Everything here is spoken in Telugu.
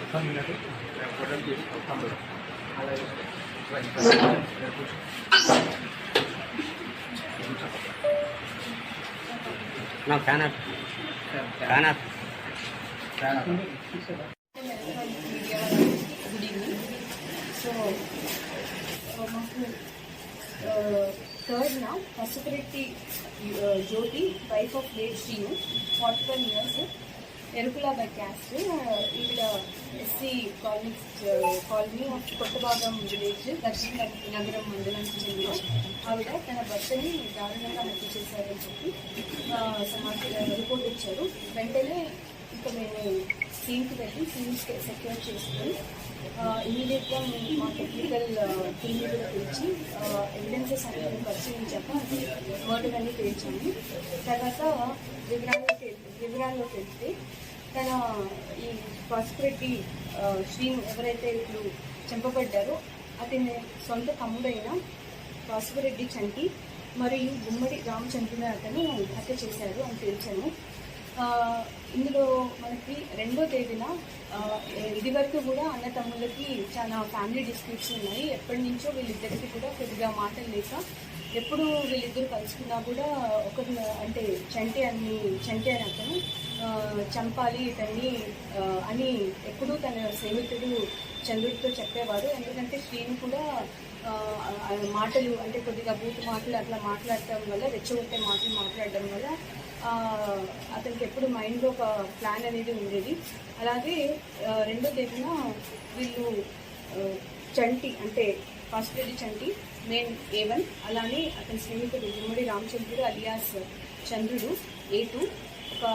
నా ఫ్యాన్ సో మాకు థర్డ్ నా Pasupureddy Jyothi wife of late Srinu 41 years Erukula by caste ఈవిడ SC colony of Kothabhagam village Dakshina Nagaram మండలానికి చెందిన ఆవిడ తన భర్తని దారుణంగా హత్య చేశారని చెప్పి రిపోర్ట్ ఇచ్చారు. వెంటనే ఇక మేము సీన్కి వెళ్ళి సీన్స్ సెక్యూర్ చేసుకొని ఇమీడియట్గా మేము మా టెక్నికల్ టీమ్ కూడా పిలిచి ఎవిడెన్సెస్ అన్ని పరిశీలించాక మర్డర్ అన్ని తేల్చాము. తర్వాత వివరాల్లోకి వెళ్తే తన ఈ పసుపురెడ్డి శ్రీను ఎవరైతే ఇప్పుడు చంపబడ్డారో అతని సొంత తమ్ముడైన పసుపురెడ్డి చంటి మరియు గుమ్మడి రామచంద్రుని అతను హత్య చేశారు అని తెలిసాను. ఇందులో మనకి 2వ తేదీన ఇది వరకు కూడా అన్న తమ్ముళ్ళకి చాలా ఫ్యామిలీ డిస్ప్యూట్స్ ఉన్నాయి. ఎప్పటి నుంచో వీళ్ళిద్దరికి కూడా కొద్దిగా మాటలు లేక ఎప్పుడు వీళ్ళిద్దరు కలుసుకున్నా కూడా ఒకరు అంటే చంటి అని అతను చంపాలి ఇతన్ని అని ఎప్పుడూ తన స్నేహితుడు చంద్రుడితో చెప్పేవారు. ఎందుకంటే శ్రీను కూడా మాటలు అంటే కొద్దిగా బూతు మాటలు అట్లా మాట్లాడటం వల్ల రెచ్చగొట్టే మాటలు మాట్లాడడం వల్ల అతనికి ఎప్పుడు మైండ్లో ఒక ప్లాన్ అనేది ఉండేది. అలాగే 2వ తేదీన వీళ్ళు చంటి అంటే పసుపురెడ్డి చంటి మెయిన్ A1 అలానే అతని స్నేహితుడు గుమ్మడి రామచంద్రుడు అలియాస్ చంద్రుడు A2 ఒక